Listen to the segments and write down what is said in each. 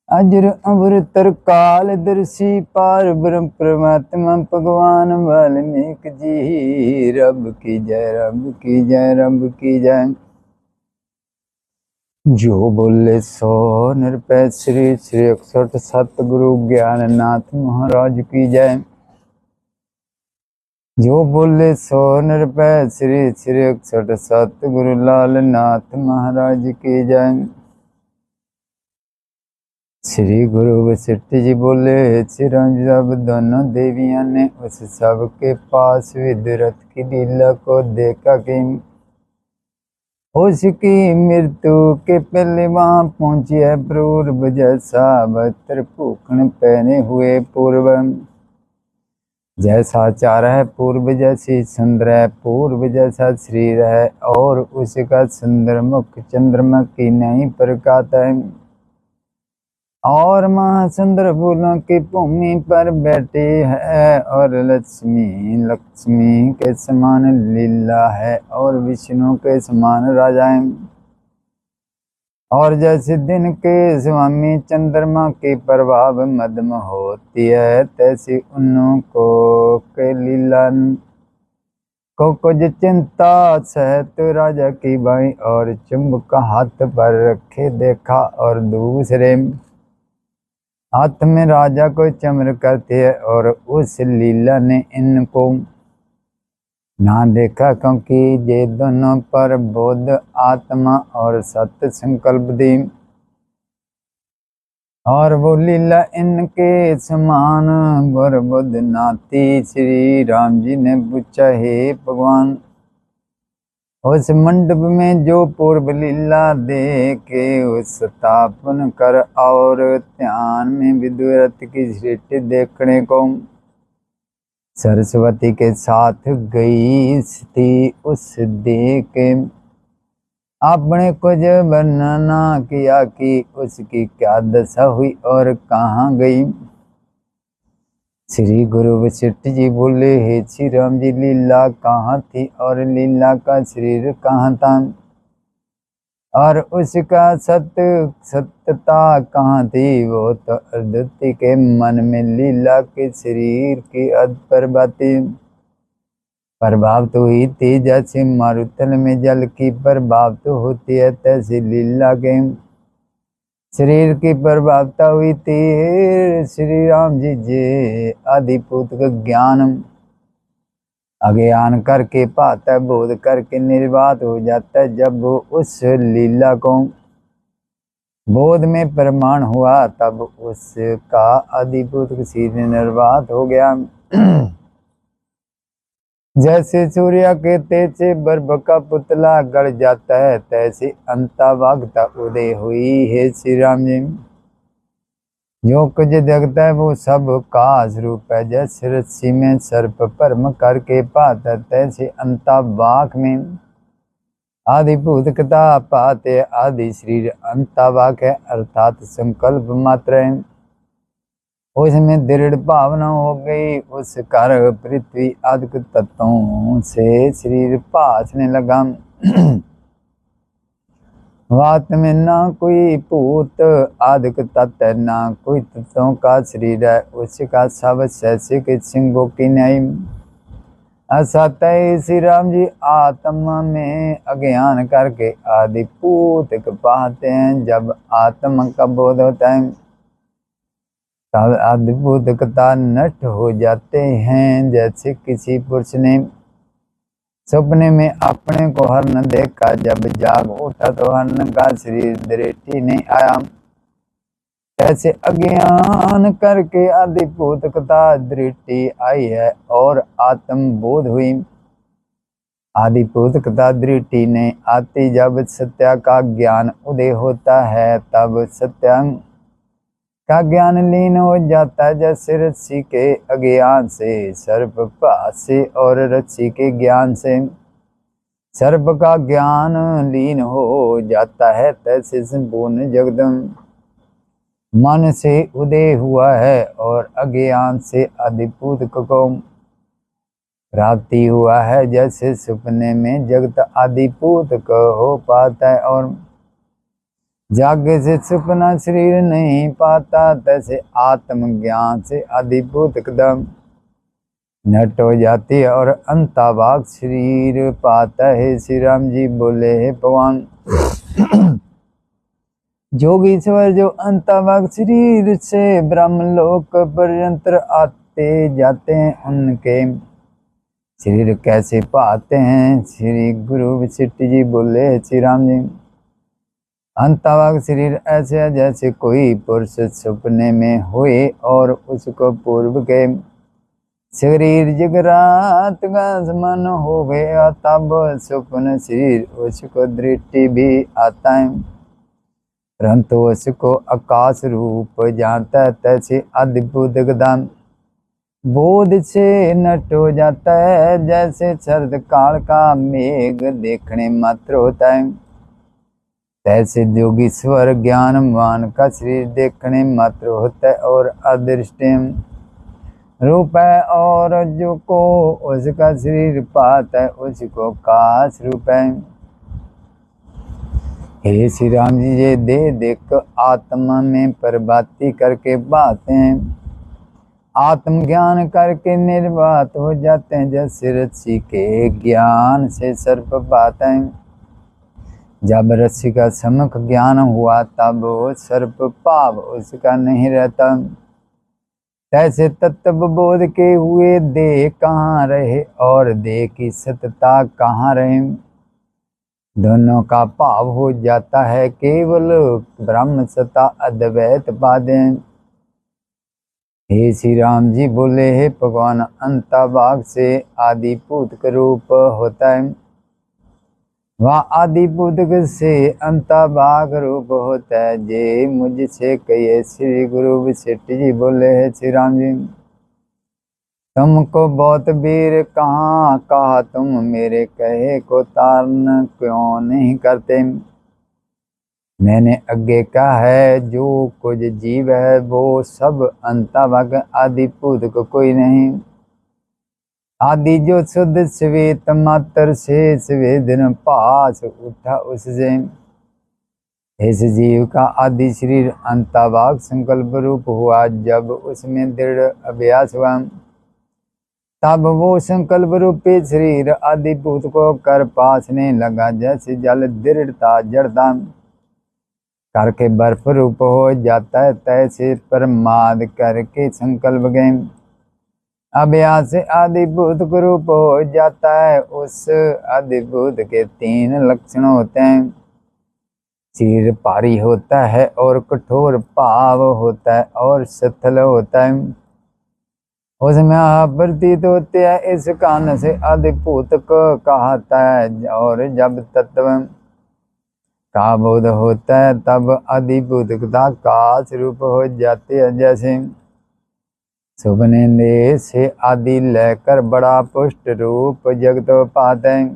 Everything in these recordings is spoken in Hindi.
अजर अमर तरकाल दर्शी पार ब्रह्म परमात्मा भगवान वाल्मीकि जी। रब की जय, रब की जय, रब की जय। जो बोले सो निरपै श्री श्री 61 सतगुरु ज्ञाननाथ महाराज की जय। जो बोले सो निरपै श्री श्री 61 सतगुरु लालनाथ महाराज की जय। श्री गुरु वशिष्ठ जी बोले, श्री राम जी जब दोनों देवियां ने उस सब के पास विदुरथ की लीला को देखा कि उसकी मृत्यु के पहले वहां पहुंची है पूर्व जैसा वस्त्र भूखण पहने हुए पूर्व जैसा चार है, पूर्व जैसी सुंदर है, पूर्व जैसा शरीर है और उसका सुंदर मुख चंद्रमा की नहीं प्रकाश है और महासुंदर फूलों की भूमि पर बैठी है और लक्ष्मी लक्ष्मी के समान लीला है और विष्णु के समान राजा है। और जैसे दिन के स्वामी चंद्रमा की प्रभाव मध्यम होती है तैसी उन्हों को के लीला को कुछ चिंता सहित राजा की बाई और चुंबक हाथ पर रखे देखा और दूसरे हाथ में राजा को चमर करती है और उस लीला ने इनको ना देखा क्योंकि ये दोनों पर बोध आत्मा और सत्य संकल्प दी और वो लीला इनके समान वर बुद्ध नाती। श्री राम जी ने पूछा, हे भगवान, उस मंडप में जो पूर्व लीला दे के उस स्थापन कर और ध्यान में विदुरथ की सृष्टि देखने को सरस्वती के साथ गई थी, उस देख के आपने कुछ वर्णना किया कि उसकी क्या दशा हुई और कहाँ गई। श्री गुरु वशिष्ठ जी बोले, हे श्री राम जी, लीला कहाँ थी और लीला का शरीर कहाँ था और उसका सत्यता कहाँ थी। वो तो अद्वैती के मन में लीला के शरीर की प्रभाव तो हुई थी, जैसे मारुतल में जल की प्रभाव तो होती है तैसी लीला के शरीर की प्रभावता हुई थी। श्री राम जी जे आदिपुत का ज्ञान अज्ञान करके पाता है, बोध करके निर्वात हो जाता है। जब वो उस लीला को बोध में प्रमाण हुआ तब उसका आदिपुत सीधे निर्वात हो गया। जैसे सूर्य के तेज से बर्फ का पुतला गड़ जाता है तैसे अंतभागता उदय हुई है। श्री राम जी, जो कुछ देखता है वो सब का स्वरूप है। जैसे रस्सी में सर्प परम करके पाता तैसे अंतभाग में आदिभूत कथा पाते। आदि शरीर अंतभाग है अर्थात संकल्प मात्र है। उसमें दृढ़ भावना हो गई, उस कारण पृथ्वी आदि तत्वों से शरीर भासने लगा। वात में ना कोई भूत आदिक तत्व ना कोई तत्वों का शरीर है, उसका सब शैषिक सिंगों की नहीं। ऐसा तय श्री राम जी आत्मा में अज्ञान करके आदि भूत पाते हैं। जब आत्मा का बोध होता है तब अद्भुतता नष्ट हो जाते हैं। जैसे किसी पुरुष ने सपने में अपने को हरण देखा, जब जाग उठा तो हरण का शरीर दृष्टि नहीं आया। ऐसे अज्ञान करके अद्भुतता दृष्टि आई है और आत्म बोध हुई। आदिभूतकता दृष्टि ने आती जब सत्य का ज्ञान उदय होता है तब सत्यांग का ज्ञान लीन हो जाता है। जैसे रस्सी के अज्ञान से सर्प भासे और रस्सी के ज्ञान से सर्प का ज्ञान लीन हो जाता है तैसे संपूर्ण जगदम मन से उदय हुआ है और अज्ञान से अधिभूत को प्राप्ति हुआ है। जैसे सपने में जगत अधिभूत हो पाता है और जागे से सुपना शरीर नहीं पाता, तैसे आत्मज्ञान से अधिभूत कदम नट हो जाती है और अंताभाग शरीर पाता है। श्री राम जी बोले है भगवान जोगीश्वर जो अंताभाग शरीर से ब्रह्मलोक पर्यंत आते जाते हैं, उनके शरीर कैसे पाते हैं? श्री गुरु वशिष्ठ जी बोले श्री राम जी, अंताभाग शरीर ऐसे है जैसे कोई पुरुष सपने में हुए और उसको पूर्व के शरीर जगरात का मन हो गया, तब स्वप्न शरीर उसको दृष्टि भी आता है, परंतु उसको आकाश रूप जानता है। तैसे अद्भुत गदान बोध से नष्ट हो जाता है, जैसे शरद काल का मेघ देखने मात्र होता है, तैसे योगीश्वर ज्ञानवान का शरीर देखने मात्र होता है और अदृष्ट रूप है, और जो को उसका शरीर पाता है उसको काश रूप है। हे श्री राम जी, ये देख आत्मा में प्रभाती करके बात हैं, आत्मज्ञान करके निर्वात हो जाते हैं, जैसे ऋषि के ज्ञान से सर्प बात है। जब ऋषि का सम्यक ज्ञान हुआ तब वो सर्प पाप उसका नहीं रहता, तैसे तत्व बोध के हुए देह कहाँ रहे और देह की सतता कहाँ रहे? दोनों का भाव हो जाता है, केवल ब्रह्म सत्ता अद्वैत पादे। हे श्री राम जी बोले हे भगवान, अंतभाग से आदिभूत का रूप होता है, वह आदिभूत से अंतभाग रूप होता है। जे मुझसे कहिए श्री गुरु वशिष्ठ जी बोले है श्री राम जी, तुमको बहुत वीर कहाँ कहा, तुम मेरे कहे को तारण क्यों नहीं करते? मैंने आगे कहा है, जो कुछ जीव है वो सब अंतभाग आदिभूत को कोई नहीं, आदि जो शुद्ध श्वेत मात्र से स्वेदन पास उठा उससे। इस जीव का आदि शरीर अंतभाग संकल्प रूप हुआ, जब उसमें दृढ़ अभ्यास हुआ तब वो संकल्प रूपी शरीर आदिभूत को कर पासने लगा, जैसे जल दृढ़ता जड़ता करके बर्फ रूप हो जाता है, तैसे प्रमाद करके संकल्प गए अभ्यास से आदिभूत रूप हो जाता है। उस आदिभूत के तीन लक्षण होते हैं, शरीर भारी होता है और कठोर भाव होता है और शिथिल होता है, उसमें प्रतीत होते हैं, इस कारण से आदिभूत को कहता है। और जब तत्व का बोध होता है तब अधिभूतता का स्वरूप हो जाती है, जैसे सुपने से आदि लेकर बड़ा पुष्ट रूप जगत पाते हैं,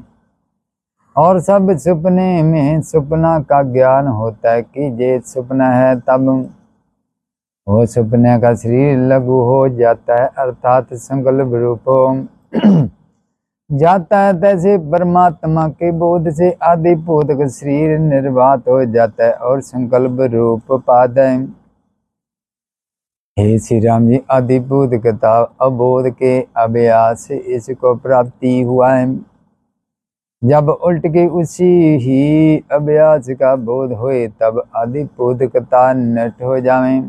और सब सुपने में सुपना का ज्ञान होता है कि ये सुपना है, तब वो सुपने का शरीर लघु हो जाता है, अर्थात संकल्प रूप हो जाता है। तैसे परमात्मा के बोध से आदिभूत का शरीर निर्वात हो जाता है और संकल्प रूप पाता है। हे श्री राम जी, आदिभूत कथा अबोध के अभ्यास से इसको प्राप्ति हुआ है, जब उल्ट के उसी ही अभ्यास का बोध होए तब आदिभूत कथा नष्ट हो जावे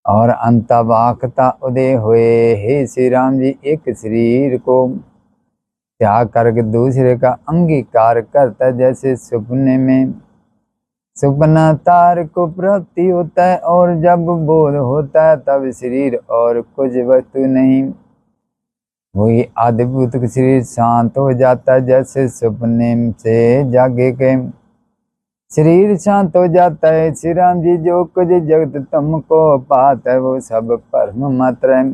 और अंतभागता उदय हुए। हे श्री राम जी, एक शरीर को त्याग करके दूसरे का अंगीकार करता, जैसे सपने में सपना तार को प्राप्ति होता है, और जब बोध होता है तब शरीर और कुछ वस्तु नहीं, वही आदिभूत शरीर शांत हो जाता है, जैसे सपने से जागे के शरीर शांत हो जाता है। श्री राम जी, जो कुछ जगत तुमको पाता है वो सब परम मात्र है,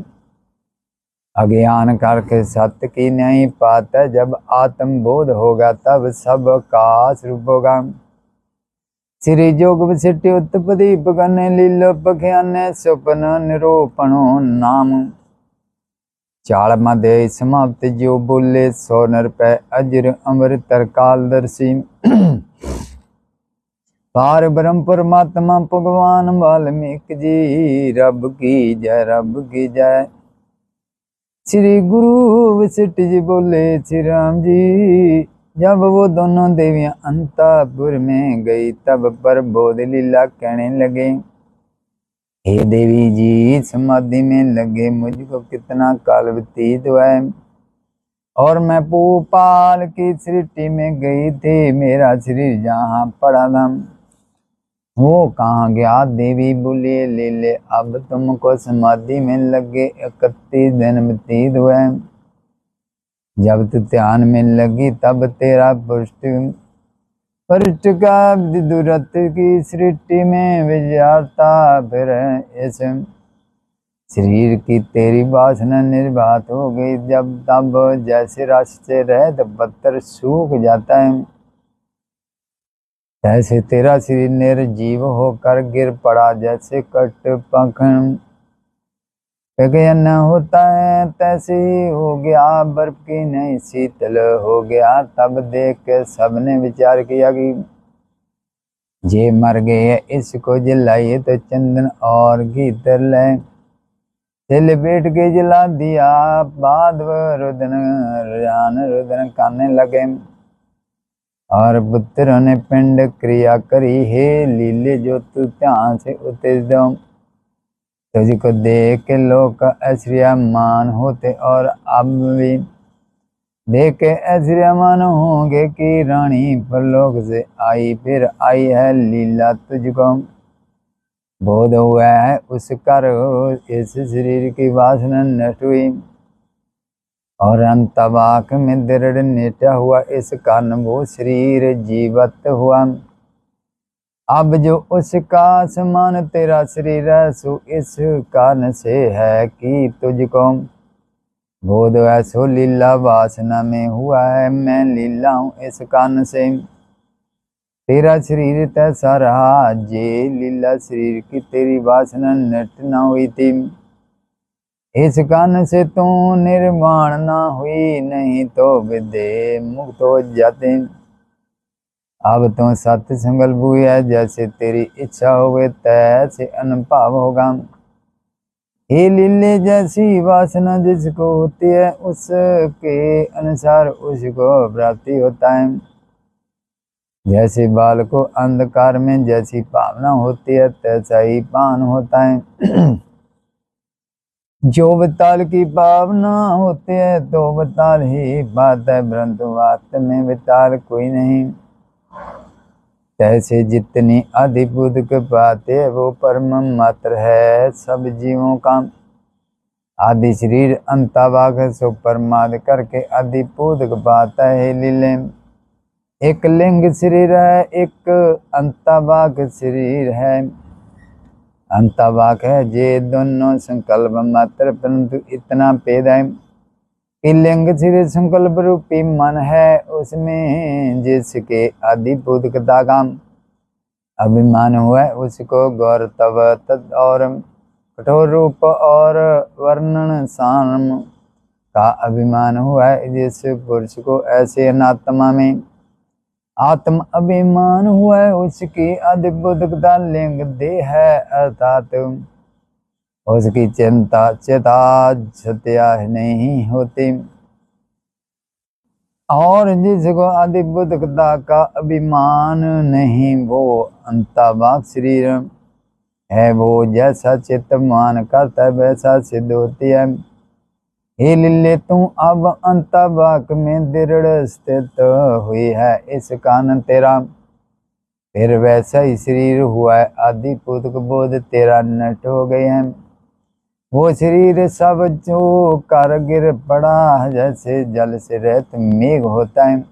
अज्ञान करके सत्य की नहीं पाता, जब आत्मबोध होगा तब सब का स्वरूप होगा। श्री जोग वशिष्ठ उत्पत्ति पगन लीलोपख्यान स्वप्न निरूपणो नाम। 4वां अध्याय समाप्त। जो बोले 100 नर पे अजर अमर तरकालदर्शी। पार ब्रह्म परमात्मा भगवान वाल्मीकि जी, रब की जय, रब की जय। श्री गुरु वशिष्ठ जी बोले, श्री राम जी, जब वो दोनों देवियां अंतापुर में गई, तब पर बोध लीला कहने लगे, हे देवी जी, समाधि में लगे मुझको कितना काल व्यतीत हुआ है, और मैं भोपाल की सृष्टि में गई थी, मेरा शरीर जहाँ पड़ा था वो कहाँ गया। देवी बोली, ले ले, अब तुमको समाधि में लगे 31 दिन व्यतीत हुए। जब तू ध्यान में लगी तब तेरा पृष्ठ का विदुरथ की सृष्टि में विजारता, फिर इस शरीर की तेरी वासना निर्वात हो गई। जब तब जैसे रस से रहत पत्थर सूख जाता है, ऐसे तेरा शरीर निर्जीव होकर गिर पड़ा, जैसे कट पंखन न होता है, तैसे ही हो गया। बर्फ की नहीं शीतल हो गया। तब देख के सबने विचार किया कि जे मर गए, इसको जलाइए तो चंदन और घी तर ले। तिल बैठ के जला दिया, बाद रुदन काने लगे, और पुत्रों ने पिंड क्रिया करी। हे लीले, जो तू ध्यान से उतर दो, तुझको देख के लोग ऐश्वर्यमान होते, और अब भी देख के ऐश्वर्यमान होंगे कि रानी परलोक से आई, फिर आई है लीला तुझको बोध हुआ है, उस कर इस शरीर की वासना नष्ट हुई, और अंतवाक में दृढ़ निष्ठा हुआ, इस कारण वो शरीर जीवित हुआ। अब जो उसका समान तेरा शरीर है, सो इस कारण से है कि तुझको बोध है, सो लीला वासना में हुआ है। मैं लीला हूँ, इस कारण से तेरा शरीर तैसा रहा। जे लीला शरीर की तेरी वासना नष्ट न हुई थी, इस कारण से तू निर्वाण न हुई, नहीं तो विदे मुक्त हो जाते। अब तो सत्य संकल्प हुई है, जैसे तेरी इच्छा होवे तैसे अनुभव होगा। हे लीले, जैसी वासना जिसको होती है, उसके अनुसार उसको प्राप्ति होता है। जैसे बाल को अंधकार में जैसी भावना होती है, तैसा ही पान होता है। जो बताल की भावना होती है, तो बताल ही बात है, परंतु वास्तव में बताल कोई नहीं। तैसे जितनी अधिभूत के पाते, वो परम मात्र है सब जीवों का। आदि शरीर अंतभाग है, सो परमाद करके अधिभूत के पाता है। लीले, एक लिंग शरीर है, एक अंतभाग शरीर है। अंतभाग है जे दोनों संकल्प मात्र, परंतु इतना भेद है कि लिंग शरीर संकल्प रूपी मन है, उसमें जिसके अधिभूत का अभिमान हुआ है, उसको गौरतव और कठोर रूप और वर्णन साम का अभिमान हुआ है। जिस पुरुष को ऐसे अनात्मा में आत्म अभिमान हुआ है, उसकी अधिभूतता लिंग देह है, अर्थात उसकी चिंता चिता सत्या नहीं होती। और जिसको अधिभूतता का अभिमान नहीं, वो अंतभाग शरीर है, वो जैसा चित्त मान करता है वैसा सिद्ध होती है। हे लीले, तू अब अंतभाग में दृढ़ स्थित हुई है, इस कारण तेरा फिर वैसा ही शरीर हुआ है। अधिभूत बोध तेरा नष्ट हो गए हैं। वो शरीर सब जो कर गिर पड़ा, जैसे जल से रहत मेघ होता है,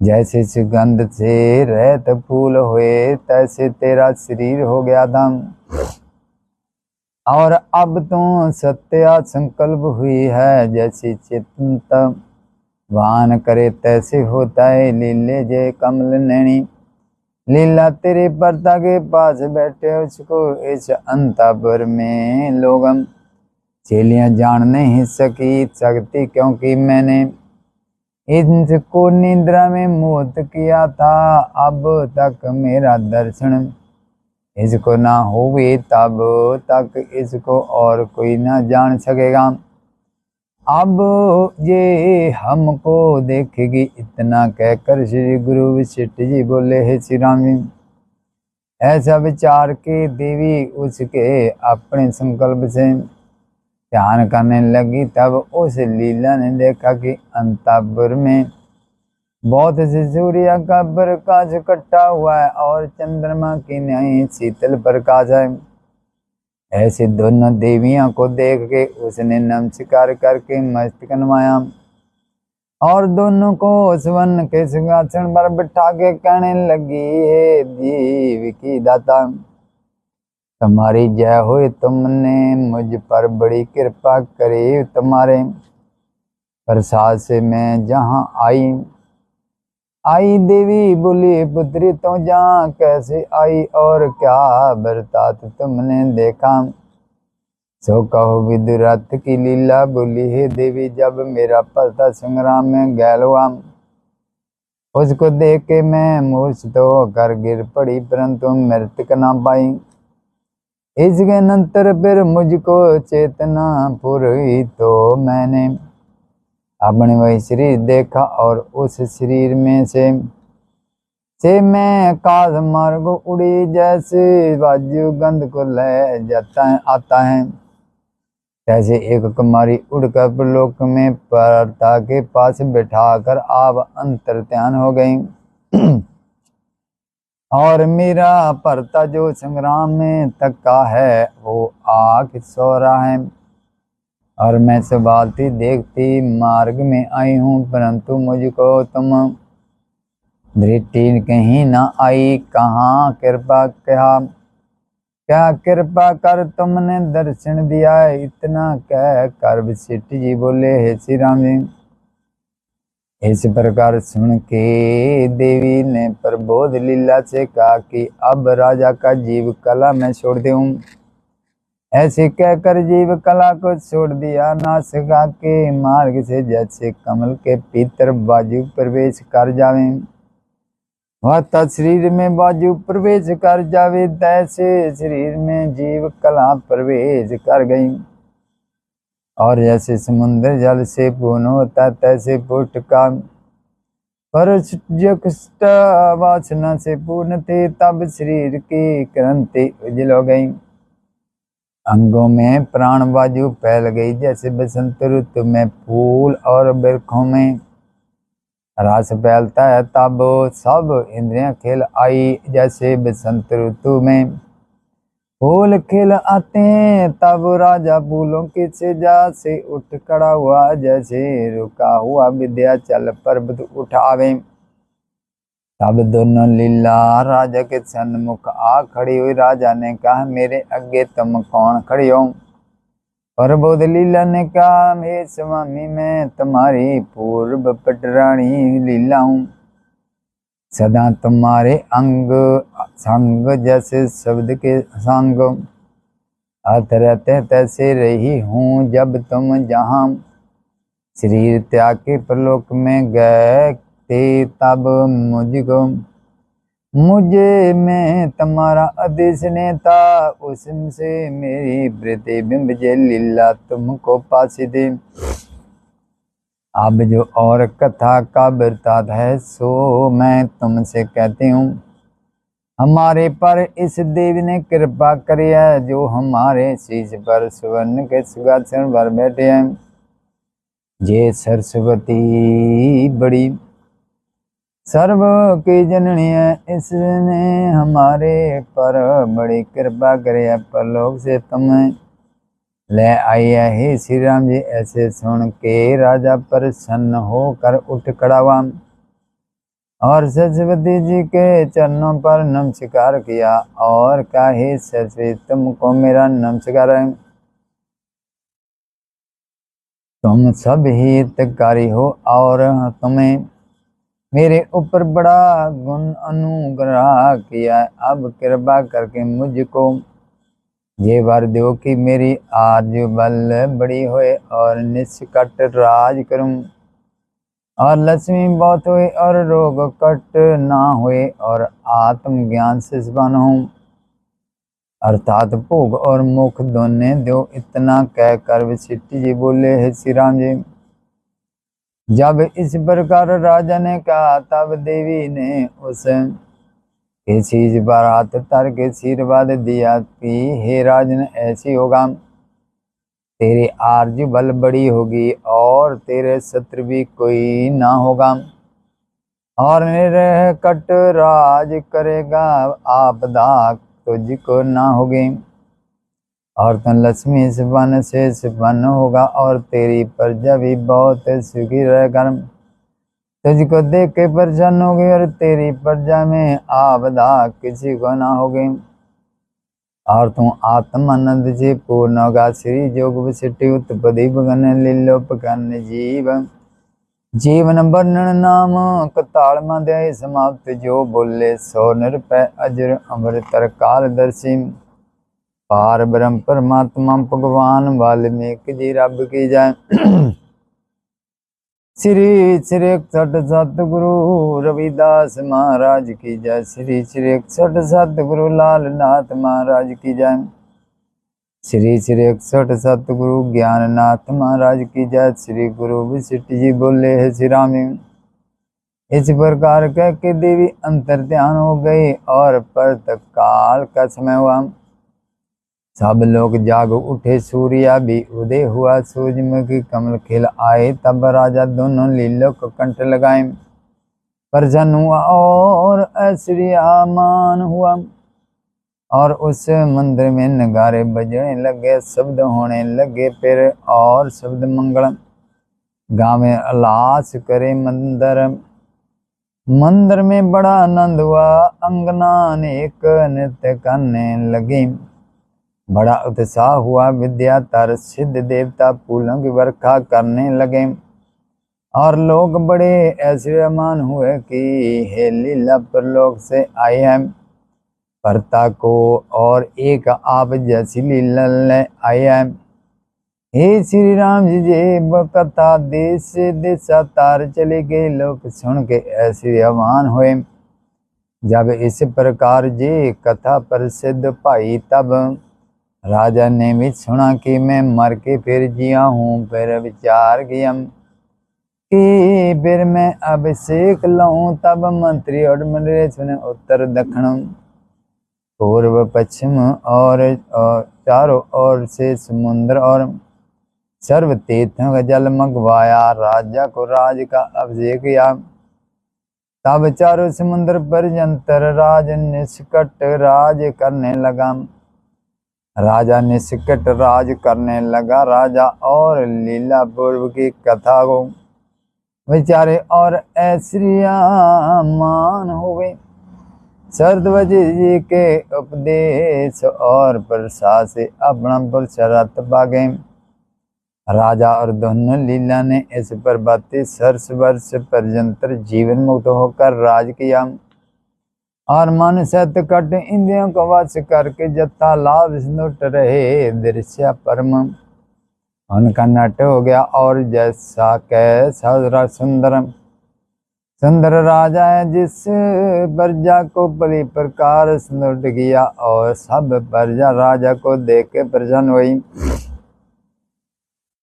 जैसे सुगंध से रहत फूल हुए, तैसे तेरा शरीर हो गया था। और अब तो सत्या संकल्प हुई है, जैसे चित्त वाहन करे तैसे होता है। लीले, जय कमल नैनी, लीला तेरे पर्दा के पास बैठे, उसको इस अंतपुर में लोग चेलियां जान नहीं सकती, क्योंकि मैंने इसको निद्रा में मोहित किया था, अब तक मेरा दर्शन इसको ना हुए, तब तक इसको और कोई ना जान सकेगा। अब ये हमको देखेगी। इतना कहकर श्री गुरु वशिष्ठ जी बोले, हे श्री राम जी। ऐसा विचार के देवी उसके अपने संकल्प से ध्यान करने लगी। तब उस लीला ने देखा कि अंतपुर में बहुत से सूर्य का प्रकाश इकट्ठा हुआ है और चंद्रमा की नहीं शीतल प्रकाश है। ऐसे दोनों देवियों को देख के उसने नमस्कार करके मस्तक नवाया और दोनों को स्वर्ण के सिंहासन पर बिठा के कहने लगी, हे जीव की दाता, तुम्हारी जय हो। तुमने मुझ पर बड़ी कृपा करी। तुम्हारे प्रसाद से मैं जहाँ आई देवी बोली, पुत्री तो जहाँ कैसे आई और क्या बरतात तुमने देखा, सो कहो विदुरथ की लीला। बोली, हे देवी, जब मेरा पता संग्राम में घायल हुआ, उसको देख के मैं मूर्छित होकर गिर पड़ी, परंतु मृतक ना पाई। इसके नंतर फिर मुझको चेतना पूरी, तो मैंने अपने वही शरीर देखा और उस शरीर में से मैं काश मार्ग उड़ी, जैसे वायु गंध को ले जाता है आता है, जैसे एक कुमारी उड़कर प्रलोक में परता के पास बैठाकर आप अंतर्ध्यान हो गई। और मेरा परता जो संग्राम में तक का है, वो आँख सो रहा है और मैं संभालती देखती मार्ग में आई हूँ, परंतु मुझको तुम दृष्टि कहीं न आई। कहाँ कृपा कहा, क्या कृपा कर तुमने दर्शन दिया है। इतना कह कर वशिष्ठ जी बोले, हे श्री राम जी। इस प्रकार सुन के देवी ने प्रबोध लीला से कहा कि अब राजा का जीव कला मैं छोड़ दूं। ऐसे कहकर जीव कला को छोड़ दिया। नासिका के मार्ग से जैसे कमल के भीतर बाजू प्रवेश कर जावे, वह शरीर में बाजू प्रवेश कर जावे, तैसे शरीर में जीव कला प्रवेश कर गई। और जैसे समुद्र जल से पूर्ण होता, तैसे पुष्ट का वासना से पूर्ण थे। तब शरीर की क्रांति उजल हो गई, अंगों में प्राण बाजू फैल गई, जैसे बसंत ऋतु में फूल और वृक्षों में रस फैलता है। तब सब इंद्रियां खिल आई, जैसे बसंत ऋतु में फूल खिल आते हैं। तब राजा फूलों की सेजा से उठ खड़ा हुआ, जैसे रुका हुआ विंध्याचल पर्वत उठावे। तब दोनों लीला राजा के सन्मुख आ खड़ी हुई। राजा ने कहा, मेरे आगे तुम कौन खड़ी हो। प्रबोध लीला ने कहा, हे स्वामी, मैं तुम्हारी पूर्व पटरानी लीला हूँ। सदा तुम्हारे अंग संग जैसे शब्द के संग अर्थ रहते तैसे रही हूँ। जब तुम जहाँ शरीर त्याग के प्रलोक में गए थे, तब मुझे में तुम्हारा आदेश ने था। उससे मेरी प्रतिबिंब जे लीला तुमको पासी दे। अब जो और कथा का वृतांत है, सो मैं तुमसे कहती हूँ। हमारे पर इस देवी ने कृपा करी है, जो हमारे शीश पर सुवर्ण के सिंहासन पर बैठे हैं। ये सरस्वती बड़ी सर्व की जननी है, इसने हमारे पर बड़ी कृपा करी है। परलोक से तुम्हें ले आई है, हे श्री राम जी। ऐसे सुन के राजा प्रसन्न होकर उठ खड़ा हुआ और सरस्वती जी के चरणों पर नमस्कार किया और कहा, हे सरस्वती, तुमको मेरा नमस्कार है। तुम सब हितकारी हो और तुम्हें मेरे ऊपर बड़ा गुण अनुग्रह किया। अब कृपा करके मुझको ये वर दो कि मेरी आयु बल बड़ी होए और निष्कट राज करूं और लक्ष्मी बहुत हुई और रोग कट ना हुए और आत्मज्ञान से बन हूँ, अर्थात भोग और मुख दोने दो। इतना कहकर वशिष्ठ जी बोले, हे श्री राम जी, जब इस प्रकार राजा ने कहा तब देवी ने उस के चीज पर हाथ तर के आशीर्वाद दिया कि हे राजन, ऐसी होगा, तेरी आर्ज बल बड़ी होगी और तेरे शत्रु भी कोई ना होगा और निरह कट राज करेगा, आपदा तुझको ना होगी और तुम लक्ष्मी से बन होगा और तेरी प्रजा भी बहुत सुखी रहेगा। तुझको देख के प्रसन्न होगी और तेरी प्रजा में आपदा किसी को ना होगी और तुम आत्मानंद से पूर्ण होगा। श्री जोग वशिष्ठ उत्पत्ति भगन लीलोपकन जीवन वर्णन नाम कताल मध्याय समाप्त। जो बोले 100 निरपै अजर अमृतर कालदर्शी, पार ब्रह्म परमात्मा भगवान वाल्मीकि जी रब की जय। श्री श्री 61 सतगुरु रविदास महाराज की जय। श्री श्री 61 सतगुरु लालनाथ महाराज की जय। श्री श्री 61 सतगुरु ज्ञाननाथ महाराज की जय। श्री गुरु वशिष्ठ जी बोले, हे श्री राम, इस प्रकार कह के देवी अंतर ध्यान हो गई और प्रातः काल का समय हुआ। सब लोग जाग उठे, सूर्य भी उदय हुआ, सूरजमुखी कमल खिल आए। तब राजा दोनों लीलों को कंठ लगाए, प्रसन्न हुआ और ऐश्वर्यमान हुआ और उस मंदिर में नगारे बजने लगे, शब्द होने लगे फिर और शब्द मंगल गावे, अलास करे मंदिर में बड़ा आनंद हुआ। अंगना अनेक नृत्य करने लगी, बड़ा उत्साह हुआ। विद्या तर सिद्ध देवता फूलों की वर्षा करने लगे और लोग बड़े ऐश्वर्यमान हुए कि हे लीला परलोक से आए हैं परता को और एक आप जैसी लीला ले आए हैं। हे श्री राम जी, जे कथा देश दिशा तार चले गए, लोग सुन के ऐश्वर्यमान हुए। जब इस प्रकार जे कथा प्रसिद्ध पाई, तब राजा ने भी सुना कि मैं मर के फिर जिया हूँ। फिर विचार किया कि फिर मैं अभिषेक लूँ। तब मंत्री और मंडली सुने उत्तर दक्षिण पूर्व पश्चिम और चारों ओर से समुद्र और सर्व तीर्थों का जल मंगवाया, राजा को राज का अभिषेक किया। तब चारों समुद्र पर जंतर राज निष्कट राज करने लगा। राजा निष्कट राज करने लगा। राजा और लीला पूर्व की कथा को विचारे और ऐश्वर्यमान हुए। सरध्वज जी के उपदेश और प्रसाद से अपना पुरुषार्थ पागे। राजा और दोनों लीला ने इस पर 32 वर्ष पर्यंत जीवन मुक्त होकर राज किया और मन सत कट इंद्रियों को वश करके जत्था लाभ लुट रहे। दृश्य परम उनका नट हो गया और जैसा कैसा सुंदर राजा है, जिस प्रजा को पली प्रकार लुट गया और सब प्रजा राजा को देख के प्रसन्न हुई।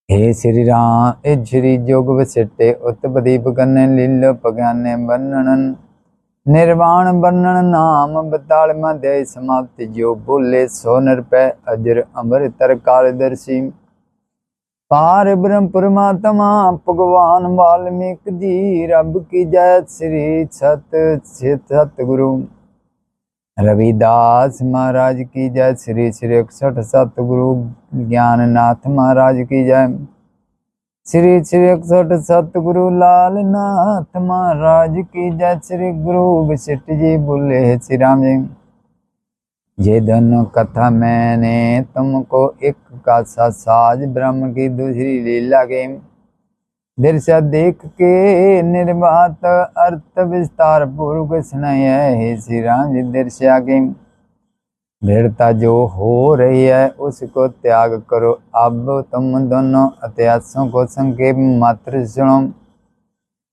हे श्री राम, श्री जोग वशिष्ठ उत्पत्ति करने लीलो पगाने वर्णन निर्वाण वर्णन नाम 42वां अध्याय समाप्ति। जो बोले 100 निरपै अजर अमृतर कालदर्शी, पार ब्रह्म परमात्मा भगवान वाल्मीकि जी रब की जय। श्री सतगुरु रविदास महाराज की जय। श्री श्री 61 सतगुरु ज्ञाननाथ महाराज की जय। श्री श्री 61 सतगुरु लालनाथ महाराज की जय। श्री गुरु वशिष्ठ जी बोले, श्री राम जी, ये दोनों कथा मैंने तुमको एक का साज ब्रह्म की दूसरी लीला के दृश्य देख के निर्वात अर्थ विस्तार पूर्वक सुनाया है। श्री राम जी, दृश्य के दृढ़ता जो हो रही है उसको त्याग करो। अब तुम दोनों इतिहासों को संक्षेप मात्र सुनो।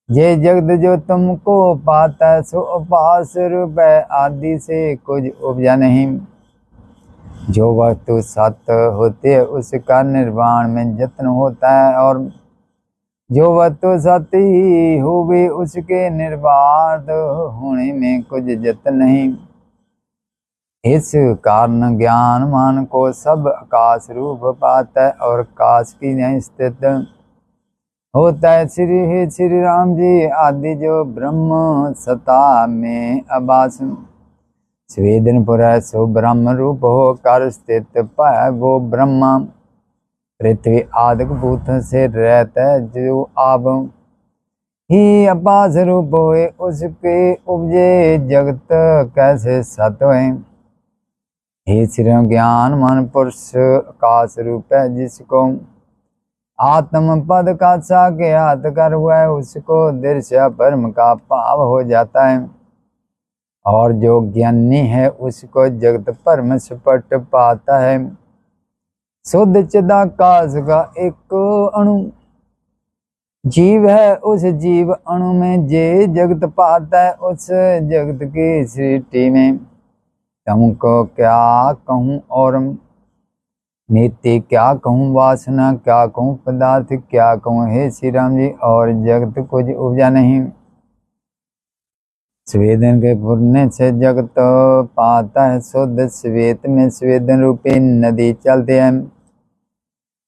ये जगत जो तुमको पाता सो उपास रूप है, आदि से कुछ उपजा नहीं। जो वस्तु सत होती है उसका निर्वाण में यत्न होता है, और जो वस्तु सत्य ही हो भी उसके निर्वाण होने में कुछ यत्न नहीं। इस कारण ज्ञान मान को सब आकाश रूप पाता है, और आकाश की नहीं स्थित होता है। श्री राम जी आदि जो ब्रह्म सता में अबास स्वेदनपुर सो ब्रह्म रूप हो कर स्थित पाए वो ब्रह्मा। पृथ्वी आदिक भूत से रहता है जो आप ही अपास रूप होए, उसके उपजे जगत कैसे सत है। हे श्री ज्ञान मन पुरुष आकाश रूप है, जिसको आत्म पद का साक्षात कर हुआ है उसको दृश्य ब्रह्म का भाव हो जाता है। और जो ज्ञानी है उसको जगत परम स्पष्ट पाता है। शुद्ध चिदाकाश का एक अणु जीव है, उस जीव अणु में जे जगत पाता है, उस जगत की सृष्टि में तुमको क्या कहूँ और नित्य क्या कहूँ, वासना क्या कहूँ, पदार्थ क्या कहूँ। हे श्री राम जी, और जगत कुछ उपजा नहीं। स्वेदन के फुरने से जगत पाता है शुद्ध, श्वेत में स्वेदन रूपी नदी चलती है,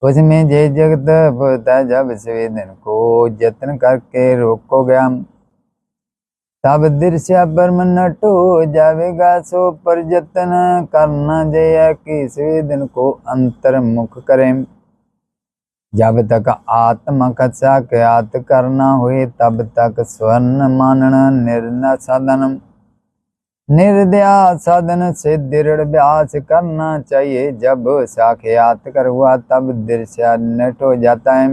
उसमें जे जगत फुरता है। जब स्वेदन को यत्न करके रोको गया तब दृश्य ब्रह्म नट हो जाएगा। सो पर यत्न करना जय कि स्वेदन को अंतर्मुख करें। जब तक आत्मा का साक्षात करना हुए तब तक स्वर्ण मानना निर्णय साधन निर्दया साधन से दृढ़ अभ्यास करना चाहिए। जब साक्षात कर हुआ तब दृश्य नट हो जाता है।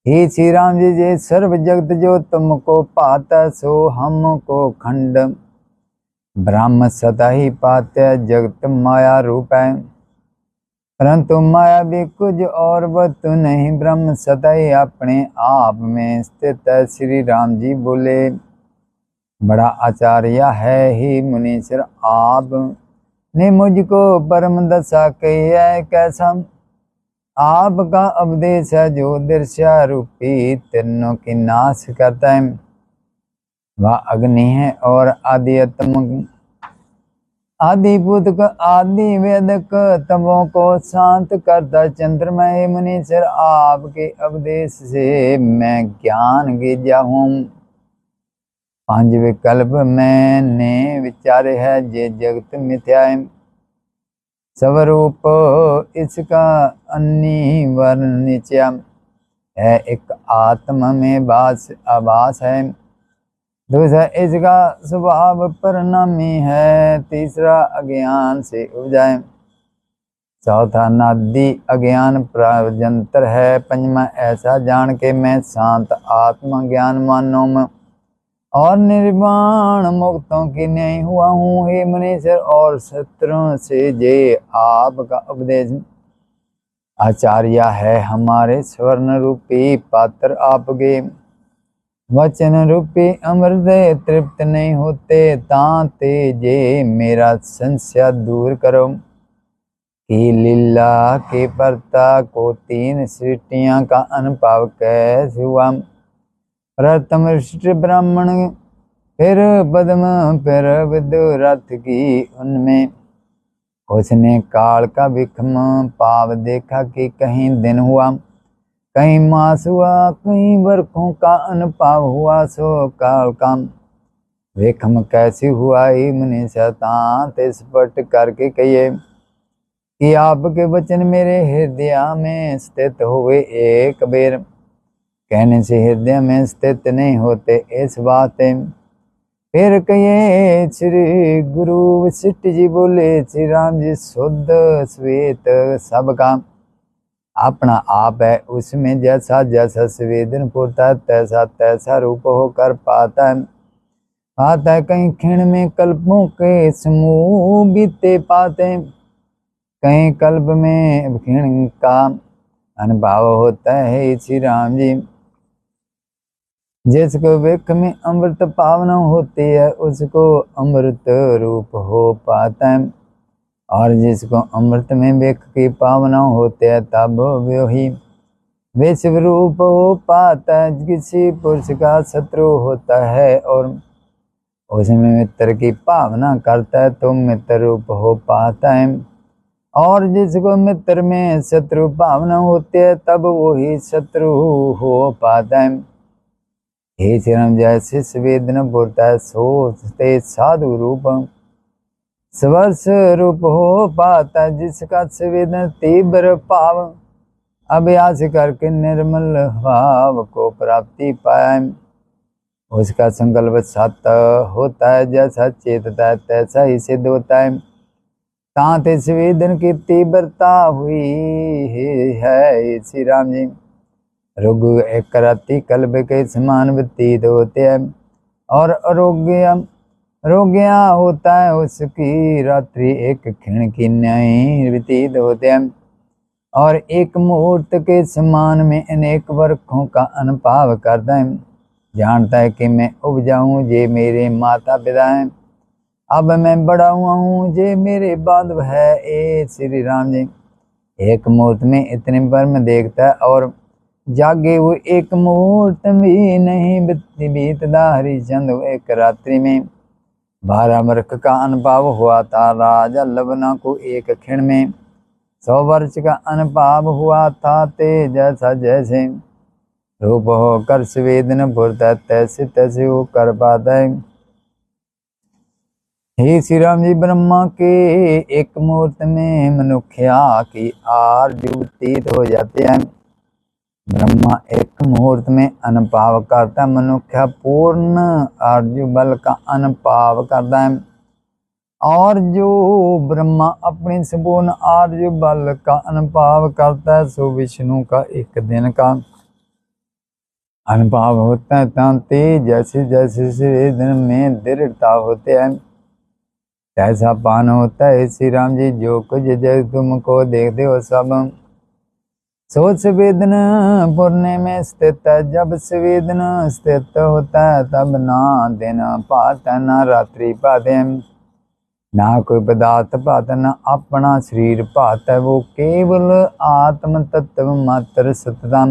हे श्री राम जी, जे सर्व जगत जो तुमको पाता सो हमको खंड ब्रह्म सदा ही पाते। जगत माया रूप है, परंतु माया भी कुछ और वस्तु नहीं, ब्रह्म सदा ही अपने आप में स्थित है। श्री राम जी बोले, बड़ा आचार्य है ही मुनीश्वर, आप ने मुझको परम दशा कही है। कैसा आपका उपदेश है जो दृश्य रूपी तीनों की नाश करता है। वह अग्नि है और आदित्म आदिभूत आदि वेदक तमों को शांत करता चंद्रमय। मुनीश्वर आपके उपदेश से मैं ज्ञान गिजा हूँ। पांच विकल्प मैंने विचारे है, जे जगत मिथ्या है। स्वरूप इसका अनिवार्य निश्चय है, एक आत्मा में आभास है। दूसरा इसका स्वभाव परिणामी है। तीसरा अज्ञान से उपजाए। चौथा नादि अज्ञान प्रजंतर है। पंचमा ऐसा जान के मैं शांत आत्मा ज्ञान मानो में और निर्वाण मुक्तों की नहीं हुआ हूँ। हे मुनीश्वर, और शत्रुओं से जे आपका उपदेश आचार्य है। हमारे स्वर्ण रूपी पात्र आपके वचन रूपी अमृत तृप्त नहीं होते, तांते जे मेरा संशय दूर करो कि लीला के परता को तीन सृष्टियां का अनुभव कैसे हुआ। प्रथम सृष्टि ब्राह्मण, फिर पद्म, फिर विदुरथ की। उनमें उसने काल का विषम पाव देखा कि कहीं दिन हुआ, कहीं मास हुआ, कहीं वर्षों का अनुभव हुआ। सो काल का विषम कैसे हुआ, ही मुनि शतांत स्पष्ट करके कहिए कि आपके वचन मेरे हृदय में स्थित हुए। एक बेर कहने से हृदय में स्थित नहीं होते, इस बात है। फिर कहिए श्री गुरु वशिष्ठ जी बोले, श्री राम जी शुद्ध श्वेत सबका अपना आप है, उसमें जैसा जैसा संवेदन होता है तैसा तैसा रूप होकर पाता है। कहीं क्षण में कल्पों के समूह बीते पाते, कहीं कल्प में क्षण का अनुभव होता है। श्री राम जी जिसको विख में अमृत पावना होती है उसको अमृत रूप हो पाता है, और जिसको अमृत में विख की पावना होते है तब वही विश्व रूप हो पाता है। किसी पुरुष का शत्रु होता है और उसमें मित्र की भावना करता है तो मित्र रूप हो पाता है, और जिसको मित्र में शत्रु भावना होती है तब वही शत्रु हो पाता है। हे श्री राम, जैसे संवेदन बोलता है सोचते साधु रूप स्वर्ष रूप हो पाता है। जिसका संवेदन तीव्र भाव अभ्यास करके निर्मल भाव को प्राप्ति पाए, उसका संकल्प सत्य होता है। जैसा चेतता है तैसा ही सिद्ध होता है। तांत संवेदन की तीव्रता हुई है श्री राम जी। रोग एक कराती कल्प के समान व्यतीत होते हैं, और रोगिया होता है उसकी रात्रि एक क्षण की न्याय व्यतीत होते हैं, और एक मुहूर्त के समान में अनेक वर्षों का अनुभव करता है। जानता है कि मैं उब जाऊं जे मेरे माता पिता हैं, अब मैं बड़ा हुआ हूँ जे मेरे बांधव है। ए श्री राम जी, एक मुहूर्त में इतने कर्म देखता है और जागे हुए एक मुहूर्त भी नहीं बीतता। हरिचंद एक रात्रि में 12 वर्ष का अनुभव हुआ था। राजा लबना को एक क्षण में 100 वर्ष का अनुभव हुआ था। ते जैसा जैसे रूप होकर संवेदन भरता तैसे तैसे वो कर पाता है। हे श्री राम जी, ब्रह्मा के एक मुहूर्त में मनुष्या की आरजू व्यतीत हो जाते हैं। ब्रह्मा एक मुहूर्त में अनुभव करता है, मनुष्य पूर्ण आरजू बल का अनुभव करता है। और जो ब्रह्मा अपनी संपूर्ण आरजू बल का अनुभव करता है सो विष्णु का एक दिन का अनुभव होता है। तांते जैसे जैसे शरीर में दृढ़ता होते हैं तैसा पान होता है। श्री राम जी, जो कुछ जब तुमको देखते हो सब सोच संवेदन पुरने में स्थित है। जब संवेदन स्थित होता है तब ना दिन पाता ना रात्रि पाते, ना कोई पदार्थ पाता ना अपना शरीर पाता है। वो केवल आत्म तत्व मात्र सतता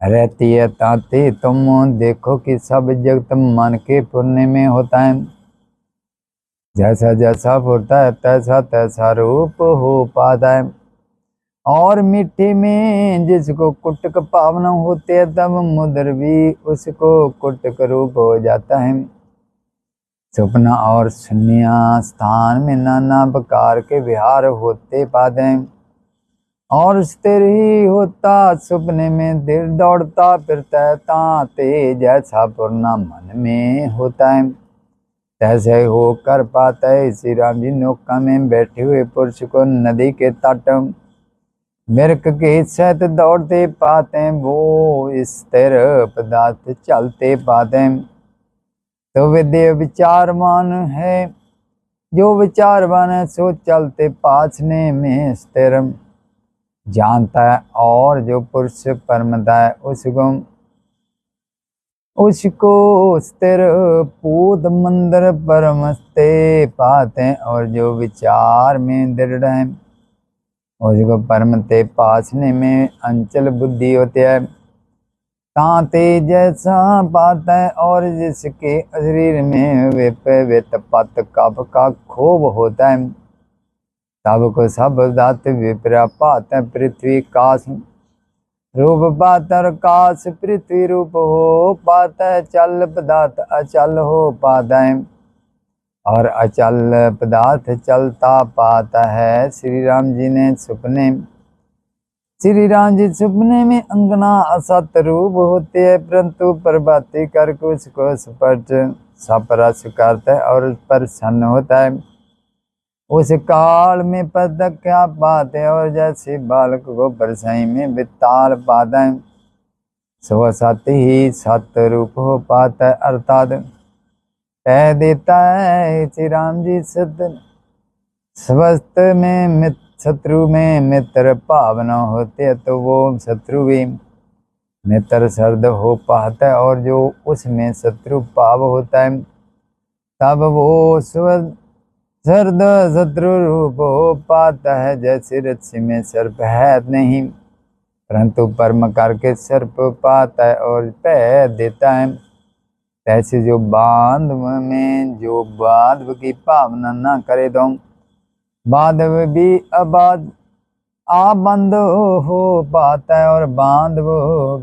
रहती है। ताते तुम देखो कि सब जगत मन के पुरने में होता है। जैसा जैसा फुरता है तैसा तैसा रूप हो पाता है। और मिट्टी में जिसको कुटक पावना होते है तब मुद्र भी उसको कुटक रूप हो जाता है। सपना और शून्य स्थान में नाना प्रकार के विहार होते पाते हैं, और स्थिर ही होता सपने में दिल दौड़ता फिरता है। ताते जैसा पूर्णा मन में होता है तैसे हो कर पाता है। श्री राम जी, नौका में बैठे हुए पुरुष को नदी के तट मिर्क के सहित दौड़ते पाते हैं, वो स्थिर पदार्थ चलते पाते हैं। तो विद्य विचारवान है, जो विचारवान है सो चलते पाछने में स्थिर जानता है, और जो पुरुष परमता है उसको स्थिर पूत मंदिर परमस्ते पाते हैं, और जो विचार में दृढ़ है उसको परमते पासने में अंचल बुद्धि होती है। तांते जैसा पाता है, और जिसके शरीर में वित पत कप का क्षोभ होता है तब को सब दात विपरा पाता है। पृथ्वी काश रूप पाता काश पृथ्वी रूप हो पाता है। चल पदार्थ अचल हो पाता है, और अचल पदार्थ चलता पाता है। श्री राम जी ने सपने श्री राम जी सपने में अंगना असत रूप होते है, परंतु प्रभाती करके उसको स्पष्ट सपरस करता है और उस पर प्रसन्न होता है। उस काल में पदक क्या पाते हैं, और जैसे बालक को परछाई में विताल पाता है सो सत्य ही सत्य रूप हो पाता है। अर्थात कह देता है श्री राम जी, सत्य स्वस्थ में शत्रु में मित्र भावना होते है तो वो शत्रु भी नेत्र सर्द हो पाता है और जो उसमें शत्रु पाव होता है तब वो सर्द शत्रु रूप हो पाता है। जैसे रस्सी में सर्प है नहीं परंतु परम करके सर्प पाता है और पैर देता है। ऐसे जो बांधव में जो बांधव की भावना ना करे तो बांधव भी आबाद आबंध हो पाता है और बांधव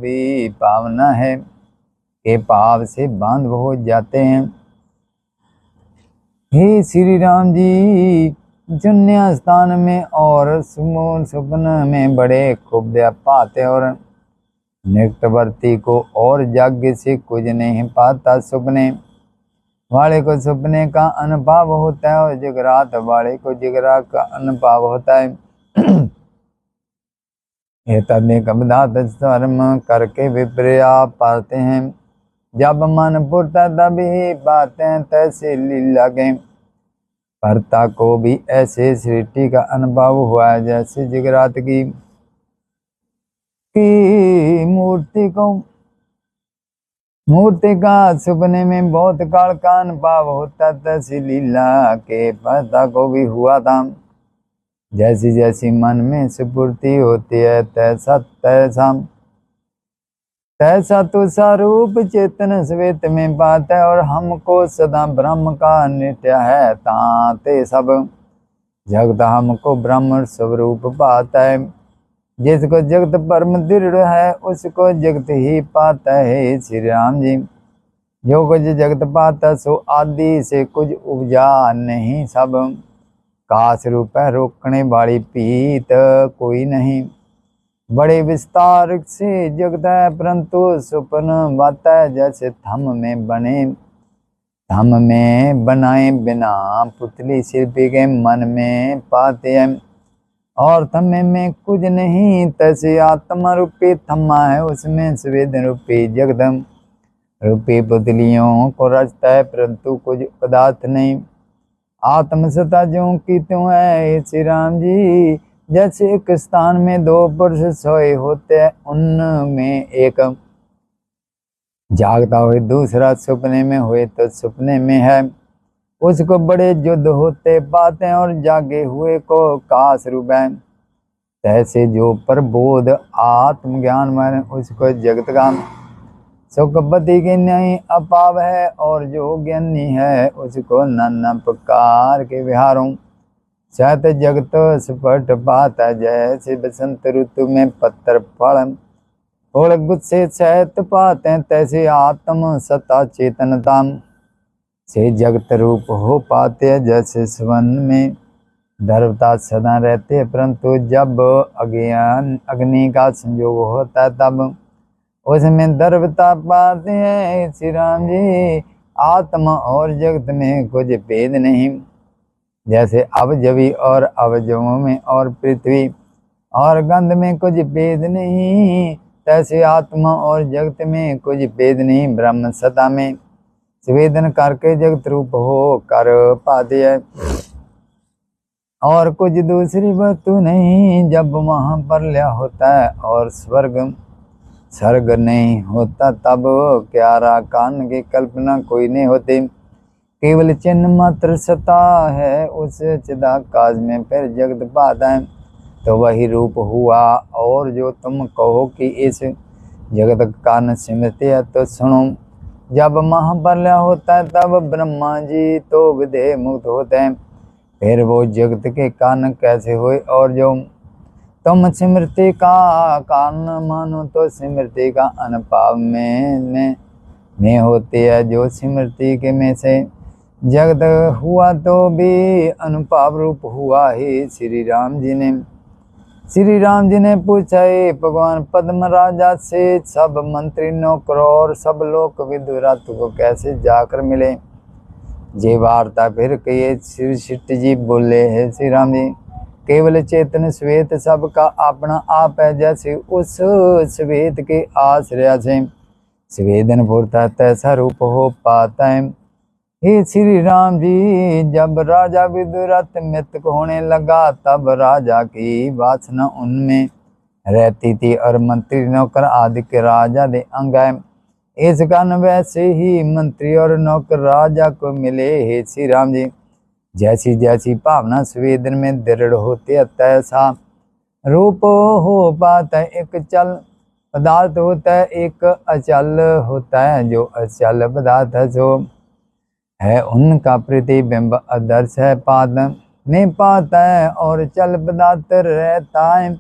भी पावना है के पाव से बांधव हो जाते हैं। हे श्री राम जी, शून्य स्थान में और स्वप्न में बड़े खूब पाते और निकटवर्ती को और जाग्य से कुछ नहीं पाता। सपने वाले को सपने का अनुभव होता है और जगरात वाले को जगरात का अनुभव होता है। ये तनिक धर्म करके विपर्या पाते हैं। जब मन पुरता तभी पाते हैं तैसे लीला के कर्ता को भी ऐसे सृष्टि का अनुभव हुआ है जैसे जगरात की मूर्ति का सपने में बहुत काल का अनुभव होता तैसी लीला के कर्ता को भी हुआ था। जैसी जैसी मन में स्फूर्ति होती है तैसा तैसा तैसा तो स्वरूप चेतन श्वेत में बात है और हमको सदा ब्रह्म का नित्य है ताते सब जगत हमको ब्रह्म स्वरूप पाता है। जिसको जगत परम दृढ़ है उसको जगत ही पाता है। श्री राम जी, जो कुछ जगत पाता सो आदि से कुछ उपजा नहीं सब काश रूप है रोकने वाली पीत कोई नहीं। बड़े विस्तार से जगत है परंतु सुपन बात है जैसे थम में बनाए बिना पुतली शिल्पी के मन में पाते हैं और थमे में कुछ नहीं तैसे आत्मा रूपी थमा है उसमें स्वेदन रूपी जगदम रूपी पुतलियों को रचता है परंतु कुछ पदार्थ नहीं। आत्मसत्ता जो की त्यों है श्री राम जी, जैसे एक स्थान में दो पुरुष सोए होते हैं उनमें एक जागता हुए दूसरा सपने में हुए तो सपने में है उसको बड़े युद्ध होते पाते हैं और जागे हुए को काश रूप है। तैसे जो प्रबोध आत्मज्ञान मन उसको जगत का सुखपति के नहीं अपाव है और जो ज्ञानी है उसको नाना प्रकार के विहारों सत जगत स्फट पाता जैसे बसंत ऋतु में पत्थर फल गुस्से सहत पाते हैं तैसे आत्म सत्ता चेतनता से जगत रूप हो पाते हैं। जैसे स्वन में धर्मता सदा रहते हैं परंतु जब अग्नि का संयोग होता है तब उसमें दर्वता पाते हैं। श्री राम जी, आत्मा और जगत में कुछ भेद नहीं। जैसे अवजवी और अवजवों में और पृथ्वी और गंध में कुछ भेद नहीं तैसे आत्मा और जगत में कुछ भेद नहीं। ब्रह्म सत्ता में संवेदन करके जगत रूप हो कर पाते है और कुछ दूसरी वस्तु नहीं। जब वहां परलय होता है और स्वर्ग नहीं होता तब क्यारा कान की कल्पना कोई नहीं होती। केवल चिन्ह मात्र सता है उस चिदाकाश में फिर जगत पाता है तो वही रूप हुआ। और जो तुम कहो कि इस जगत कारण स्मृति है तो सुनो, जब महाप्रलय होता है तब ब्रह्मा जी तो विदेह मुक्त होते हैं फिर वो जगत के कारण कैसे हुए। और जो तुम स्मृति का कारण मानो तो स्मृति का अनुभाव में होती है। जो स्मृति के में से जगत हुआ तो भी अनुभाव रूप हुआ ही। श्री राम जी ने पूछा भगवान पद्म राजा से सब मंत्री नौकर और सब लोग विदुरा तुमको कैसे जाकर मिले। जे वार्ता फिर कहिए श्री शिष्ट जी बोले है श्री राम जी, केवल चेतन श्वेत सबका अपना आप है। जैसे उस श्वेत के आश्रय से स्वेदन फूरता तैसा रूप हो पाता है। हे श्री राम जी, जब राजा विदुरथ मृतक होने लगा तब राजा की वासना उनमें रहती थी और मंत्री नौकर आदि के राजा दे अंग है। इस कारण वैसे ही मंत्री और नौकर राजा को मिले। हे श्री राम जी, जैसी जैसी भावना संवेदन में दृढ़ होती है तैसा रूप हो पाता है। एक चल पदार्थ होता है, एक अचल होता है। जो अचल पदार्थ है जो है उनका प्रतिबिंब आदर्श है पाद में पाता है, और चल पदार्थ रहता है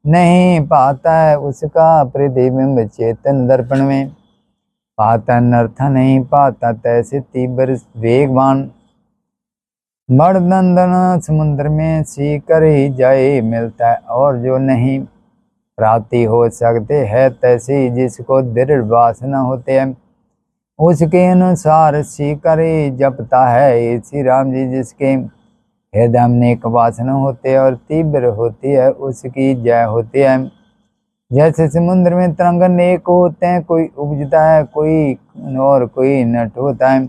नहीं पाता है उसका प्रतिबिंब चेतन दर्पण में पाता नर्थ नहीं पाता। तैसे तीव्र वेगवान मर्दनंदन समुद्र में सीकर ही जाए मिलता है, और जो नहीं प्राप्ति हो सकते है तैसे जिसको दृढ़ वासना होते हैं उसके अनुसार सीकर ही जपता है। श्री राम जी, जिसके हृदय में नेक वासना होते हैं और तीव्र होती है उसकी जय होती है। जैसे समुद्र में तरंग अनेक होते हैं, कोई उपजता है कोई और कोई नट होता है,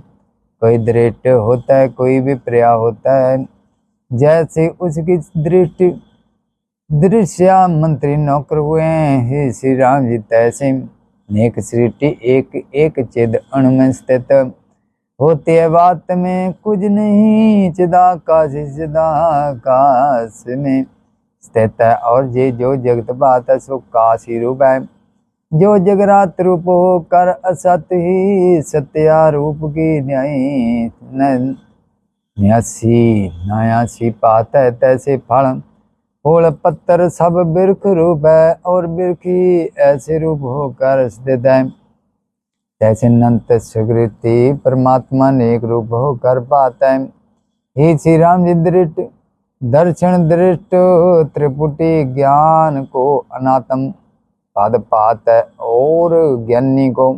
कोई दृष्ट होता है कोई विपर्या होता है। जैसे उसकी दृष्टि दृश्या मंत्री नौकर हुए हैं श्री राम जी, तैसे नेक सृष्टि एक एक चिद अणु में स्थित होती है। बात में कुछ नहीं, चिदाकाश चिदाकाश में स्थित है। और ये जो जगत बात है सो काशी रूप है। जो जगरात रूप होकर असत ही सत्या रूप की न्यासी पाता है। तैसे फल फूल पत्थर सब बिरख रूप है, और बिरखी ऐसे रूप होकर स्थित है। तैसे अनंत सुकृति परमात्मा ने एक रूप होकर पाता है। हे श्री राम जी, दृष्ट दर्शन दृष्ट त्रिपुटी ज्ञान को अनात्म पाद पाता है, और ज्ञानी को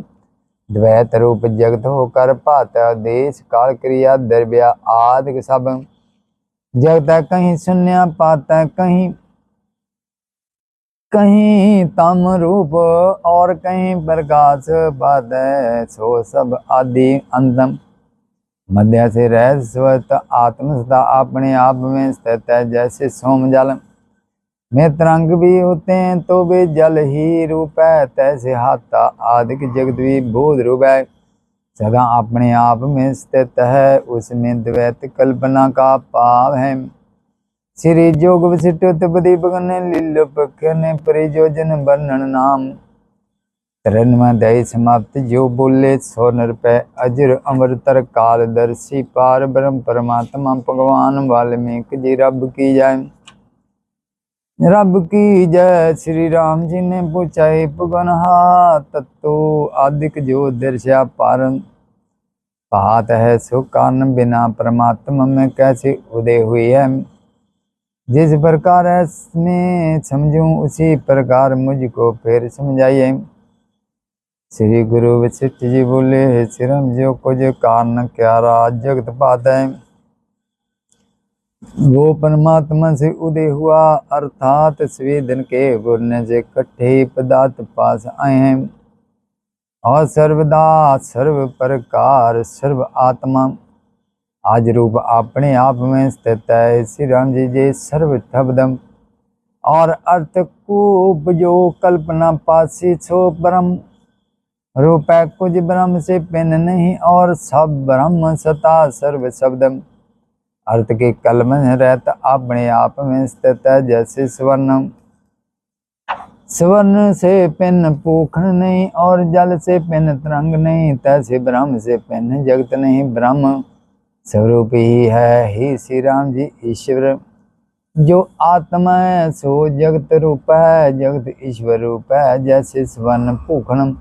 द्वैत रूप जगत होकर पाता है। देश काल क्रिया द्रव्य आदि सब जगत है, कहीं शून्य पाता है कहीं कहीं तम रूप और कहीं प्रकाश पाता है। सो सब आदि अंतम मध्य से रह स्वत आत्म सदा अपने आप में स्थित है। जैसे सोम जल में तरंग भी होते हैं तो वे जल ही रूप है, तैसे हाथा आदि के जगत भी बोध रूप है, सदा अपने आप में स्थित है। उसमें द्वैत कल्पना का पाव है। श्री जोग विशिष्ट उत्पत्ति भगन लीलोपन परिजोजन वर्णन नाम तरन्मय समाप्त जो बोले 100 रुपये अजर अमरतर कालदर्शी पार ब्रह्म परमात्मा भगवान वाल्मीकि जी रब की जय। रब की जय। श्री राम जी ने पूछा भगवान हा तत्व आदिक जो दर्शा पार पात है सो कारण बिना परमात्मा में कैसे उदय हुई है। जिस प्रकार मैं समझूं उसी प्रकार मुझको फिर समझाइए। श्री गुरु वशिष्ठ जी बोले, हे श्री राम जी, कुछ कारण क्या राज जगत पात है वो परमात्मा से उदय हुआ, अर्थात स्वेदन के गुरने से कट्ठे पदार्थ पास आए हैं, और सर्वदा सर्व प्रकार सर्व आत्मा आज रूप अपने आप में स्थित है। श्री राम जी, जे सर्व शब्दम और अर्थ को जो कल्पना पासी सो ब्रह्म रूप है, कुछ ब्रह्म से भिन्न नहीं, और सब ब्रह्म सता सर्व शब्दम अर्थ के कल्प रहता अपने आप में स्थित है। जैसे स्वर्ण स्वर्ण से भिन्न पूखन नहीं, और जल से भिन्न तरंग नहीं, तैसे ब्रह्म से भिन्न जगत नहीं, ब्रह्म स्वरूप ही है। ही श्री राम जी, ईश्वर जो आत्मा है सो जगत रूप है, जगत ईश्वर रूप है। जैसे स्वर्ण पूखनम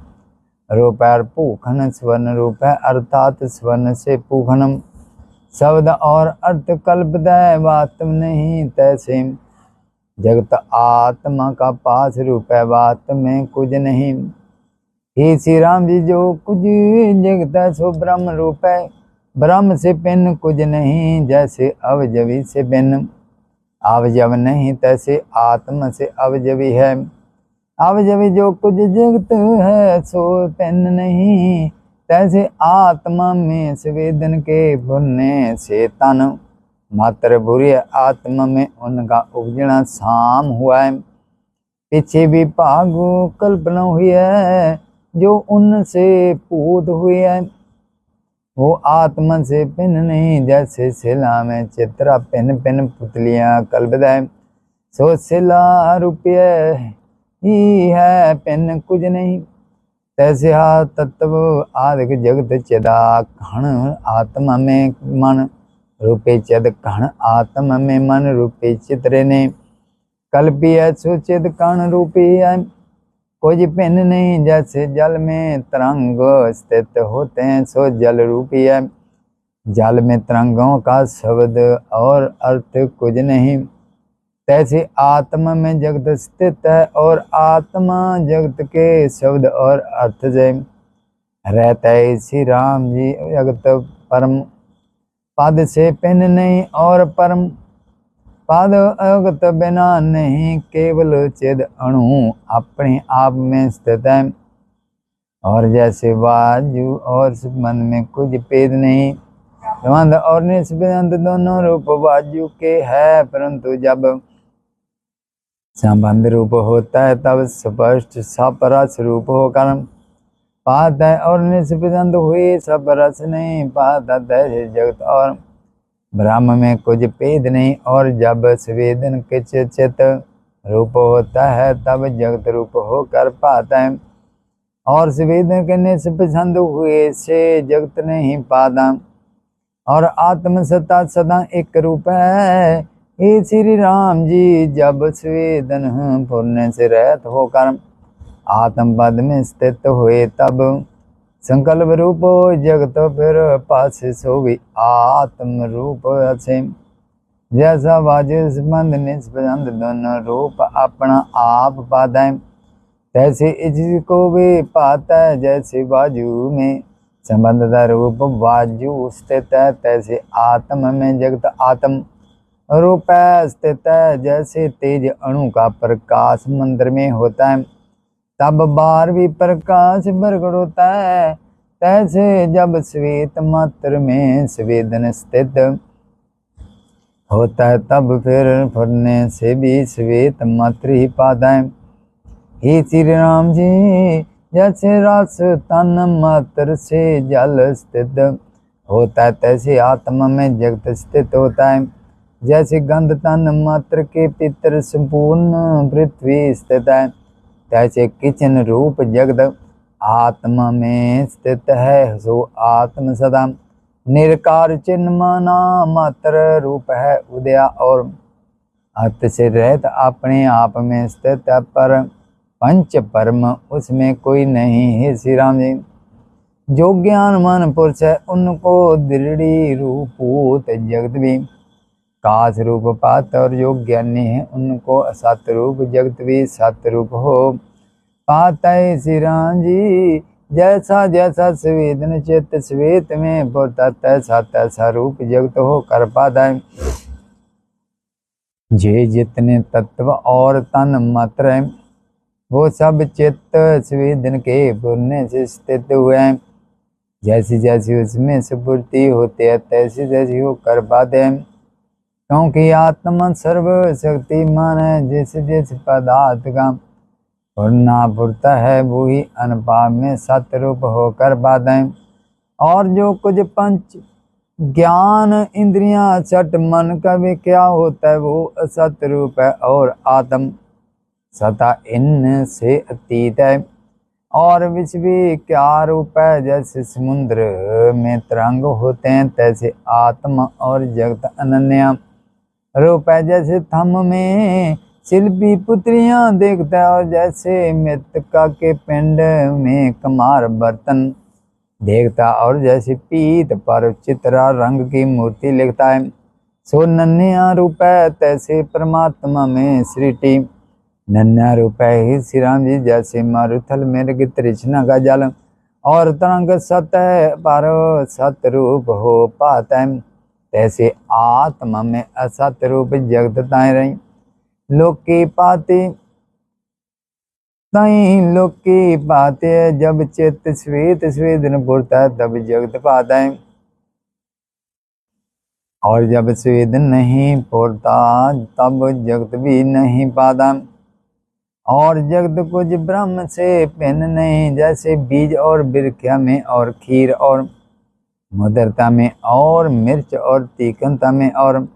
रूप है, पूखन स्वर्ण रूप है, अर्थात स्वर्ण से पूखनम शब्द और अर्थ कल्पदय वास्तव नहीं, तैसे जगत आत्मा का पास रूप है, वास्तव में कुछ नहीं। हे श्री राम जी, जो कुछ जगत है सो ब्रह्म रूप है, ब्रह्म से भिन्न कुछ नहीं। जैसे अवजवी से भिन्न अवजव नहीं, तैसे आत्मा से अवजवी है। अवजवी जो कुछ जगत है सो भिन्न नहीं, तैसे आत्मा में संवेदन के भुनने से तन मात्र बुरी आत्मा में उनका उपजना शाम हुआ है। पीछे भी भागु कल्पना हुई है, जो उनसे पूत हुई है। वो आत्मा से पिन नहीं, जैसे शिला में चित्रा पिन पिन पुतलियां कल्पदाय। सो शिला रुपये ही है, पिन कुछ नहीं। तैसे हा तत्व आदिक जगत चिदा, घण आत्मा में मन रूपे चिद, घण आत्मा में मन रूपे चित्रे ने। कल्पी है सो चिद कण रूपी है, कुछ पिन नहीं। जैसे जल में तरंग स्थित होते हैं, सो जल रूपी है। जल में तरंगों का शब्द और अर्थ कुछ नहीं। तैसे आत्मा में जगत स्थित है, और आत्मा जगत के शब्द और अर्थ से रहता है। श्री राम जी जगत परम पद से पिन नहीं, और परम पद अगत बिना नहीं। केवल चिद अणु अपने आप में स्थित है, और जैसे वायु और संबंध में कुछ भेद नहीं। संबंध और निस्बंध दोनों रूप वायु के है, परंतु जब संबंध रूप होता है तब स्पष्ट सपरस रूप होकर पाता है, और निस्बंध हुए सपरस नहीं पाता। तैसे जगत और ब्रह्म में कुछ भेद नहीं, और जब संवेदन किच चित रूप होता है तब जगत रूप होकर पाता है, और संवेदन के निस्बंध हुए से जगत नहीं पाता। और आत्म सत्ता सदा एक रूप है। हे श्री राम जी, जब संवेदन पूर्ण से रहित होकर आत्म पद में स्थित हुए, तब संकल्प रूप जगत फिर पास सो भी आत्म रूप असे। जैसा वाजु संबंध निस्बंध दोनों रूप अपना आप पाता है, तैसे इसको भी पाता है। जैसे वायु में संबंध रूप वायु स्थित है, तैसे आत्म में जगत आत्म रूप स्थित है। जैसे तेज अणु का प्रकाश मंत्र में होता है, तब बाहर भी प्रकाश प्रकट होता है। तैसे जब श्वेत मात्र में संवेदन स्थित होता है, तब फिर फुरने से भी श्वेत मात्र ही पाता है। हे श्री राम जी, जैसे रस तन मात्र से जल स्थित होता है, तैसे आत्मा में जगत स्थित होता है। जैसे गंध तन मात्र के पितर संपूर्ण पृथ्वी स्थित है, तैसे किचन रूप जगत आत्मा में स्थित है। सो आत्म सदा निरकार चिन्ह माना मात्र रूप है। उदया और अर्थ से रहित अपने आप में स्थित है, पर पंच परम उसमें कोई नहीं है। श्री राम जी, जो ज्ञानवान पुरुष है उनको दृढ़ रूप जगत भी काश रूप पात, और जो ज्ञानी है उनको सत रूप जगत भी सत रूप हो पाता है। श्री राम जी, जैसा जैसा संवेदन चित्त श्वेत में पुरता, तैसा तैसा रूप जगत हो कर पाता है। जे जितने तत्व और तन मात्र है, वो सब चित्त संवेदन के पुरने से स्थित हुए हैं। जैसी जैसी उसमें स्फूर्ति होती है, तैसी तैसी वो कर पाते हैं। क्योंकि आत्मा सर्वशक्तिमान है। जैसे जैसे पदार्थ का फुरना फुरता है, वो ही अनुपात में सतरूप होकर पाता है। और जो कुछ पंच ज्ञान इंद्रियां छठ मन का भी क्या होता है, वो असत रूप है, और आत्म सता इन से अतीत है। और विश्व भी क्या रूप है, जैसे समुद्र में तरंग होते हैं, तैसे आत्मा और जगत अनन्या रूप है। जैसे थम में शिल्पी पुत्रियां देखता है, और जैसे मृतका के पिंड में कुम्हार बर्तन देखता, और जैसे पीत पर चित्रा रंग की मूर्ति लिखता है। सो नन्या रूप है, तैसे परमात्मा में सृष्टि नन्या रूप है। ही श्री राम जी, जैसे मारुथल में तृष्णा का जल और तरंग सतह पर सत रूप हो पाता है, तैसे आत्मा में असत रूप जगतताएं रही। लोक की पाती तई लोक की पाते, जब चित्त श्वेत स्वेदन पुरता है, तब जगत पाता है। और जब स्वेदन नहीं पुरता, तब जगत भी नहीं पाता। और जगत कुछ ब्रह्म से भिन्न नहीं, जैसे बीज और बिरखिया में और खीर और मधुरता में और मिर्च और तीखनता में और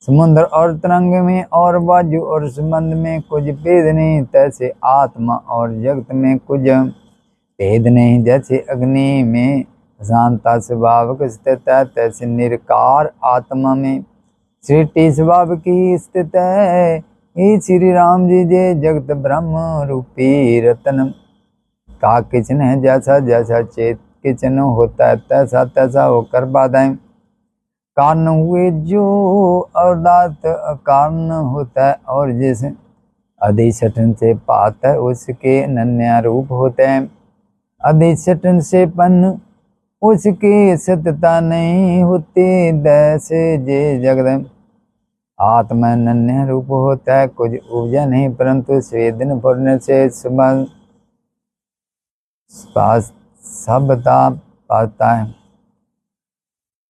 समुद्र और तरंग में और बाजू और संबंध में कुछ भेद नहीं, तैसे आत्मा और जगत में कुछ भेद नहीं। जैसे अग्नि में शांता स्वभाव स्थित है, तैसे निरकार आत्मा में सृष्टि स्वभाव की स्थित है। हे श्री राम जी जय जगत ब्रह्म रूपी रतन का किचन है, जैसा जैसा चेत किचन होता है तैसा तैसा होकर बाधाएं कारण हुए जो अर्थात कारण होता है, और जिस अधिष्ठन से पात है उसके नन्या रूप होते हैं। अधिष्ठन से पन्न उसकी सत्यता नहीं होती, जैसे जे जगत आत्मा नन्या रूप होता है, कुछ ऊर्जा नहीं परंतु स्वेदन पड़ने से सबता पाता है,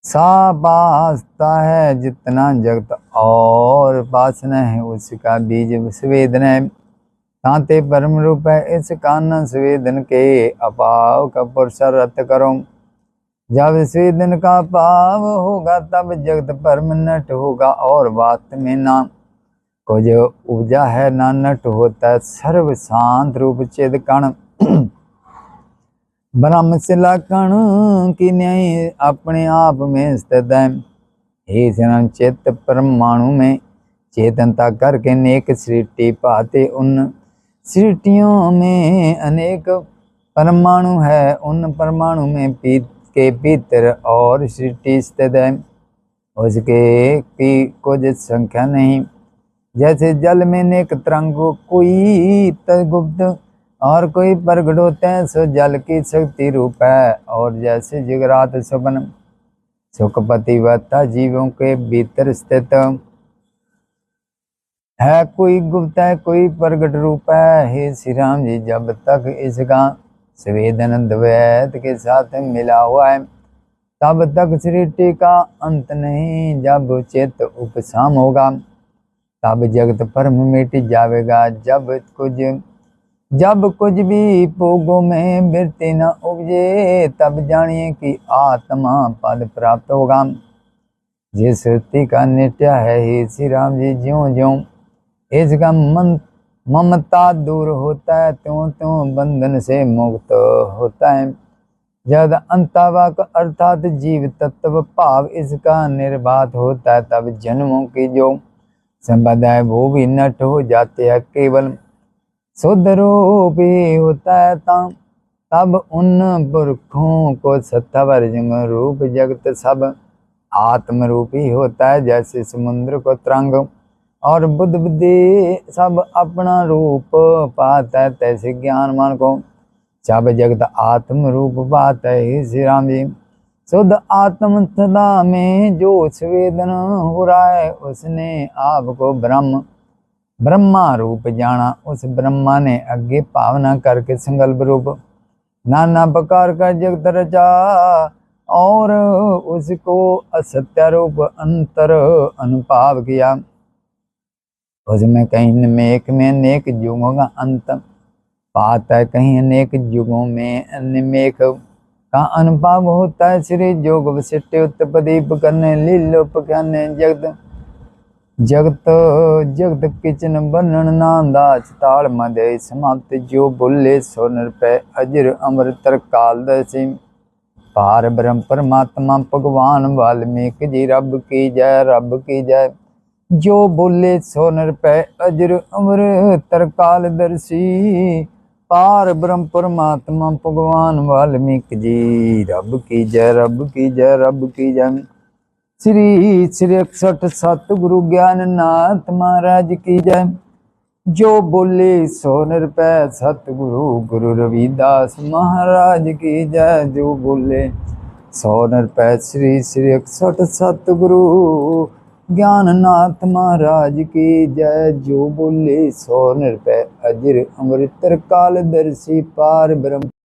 सा पाता है। जितना जगत और वासना है उसका बीज स्वेदन है, तांते परम रूप है। इस कारण स्वेदन के अभाव का पुरुषार्थ करो। जब स्वेदन का अभाव होगा तब जगत परम नट होगा, और वास्तव में ना को जो ऊर्जा है ना नट होता है। सर्व शांत रूप चेद कण ब्रह्म शिला कण की न्याय अपने आप में स्थित है। हे जन्म चेत परमाणु में चेतनता करके नेक सृष्टि पाते, उन सृष्टियों में अनेक परमाणु है, उन परमाणु में के भीतर और सृष्टि स्थित है, उसके की कुछ संख्या नहीं। जैसे जल में नेक तरंग कोई गुप्त और कोई प्रगट होते हैं, सो जल की शक्ति रूप है। और जैसे जगरात स्वप्न सुखपति वत्ता जीवों के भीतर स्थित है, कोई गुप्त है कोई प्रगट रूप है। हे श्री राम जी जब तक इसका संवेदन द्वैत के साथ मिला हुआ है तब तक सृष्टि का अंत नहीं। जब चित्त उपशाम होगा तब जगत परम मिट जाएगा। जब कुछ भी भोगों में वृत्ति न उपजे तब जानिए कि आत्मा पद प्राप्त होगा। जिस सृष्टि का नित्य है हे श्री राम जी, ज्यों ज्यों इसका ममता दूर होता है त्यों त्यों बंधन से मुक्त होता है। जब अंतवाक अर्थात जीव तत्व भाव इसका निर्बाध होता है तब जन्मों की जो संपदा है वो भी नष्ट हो जाते हैं, केवल शुद्ध रूप ही होता है। तब उन पुरखों को सत्तावर रूप जगत सब आत्म रूप ही होता है। जैसे समुद्र को तरंग और बुद्ध बुद्धि सब अपना रूप पाता है, तैसे ज्ञानमान को सब जगत आत्म रूप पाता है। श्री राम जी शुद्ध आत्म सदा में जो संवेदन हो रहा है उसने आपको ब्रह्मा रूप जाना। उस ब्रह्मा ने आगे भावना करके संकल्प रूप नाना प्रकार का जगत रचा और उसको असत्य रूप अंतर अनुभाव किया। उसमें कहीं अनेक में अनेक युगों का अंत पाता है, कहीं अनेक युगों में अनेक का अनुभाव होता है। श्री जोग वशिष्ठ उत्पदीप करने लीलोप करने जगत किचन वर्णन नाम दास ताल मध्य समाप्त। जो बोले सो नृपय अजर अमर तरकाल दसी पार ब्रह्म परमात्मा भगवान वाल्मीकि जी रब की जय रब की जय। जो बोले सो नृपय अजर अमर तरकाल दर्शी पार ब्रह्म परमात्मा भगवान वाल्मीकि जी रब की जय रब की जय रब की जय। श्री 61 सतगुरु ज्ञाननाथ महाराज की जय। जो बोले सो नृपय सतगुरु गुरु रविदास महाराज की जय। जो बोले सो नृपय श्री 61 सतगुरु ज्ञाननाथ महाराज की जय। जो बोले सो नृपय अजर अमृत काल दर्शी पार ब्रह्म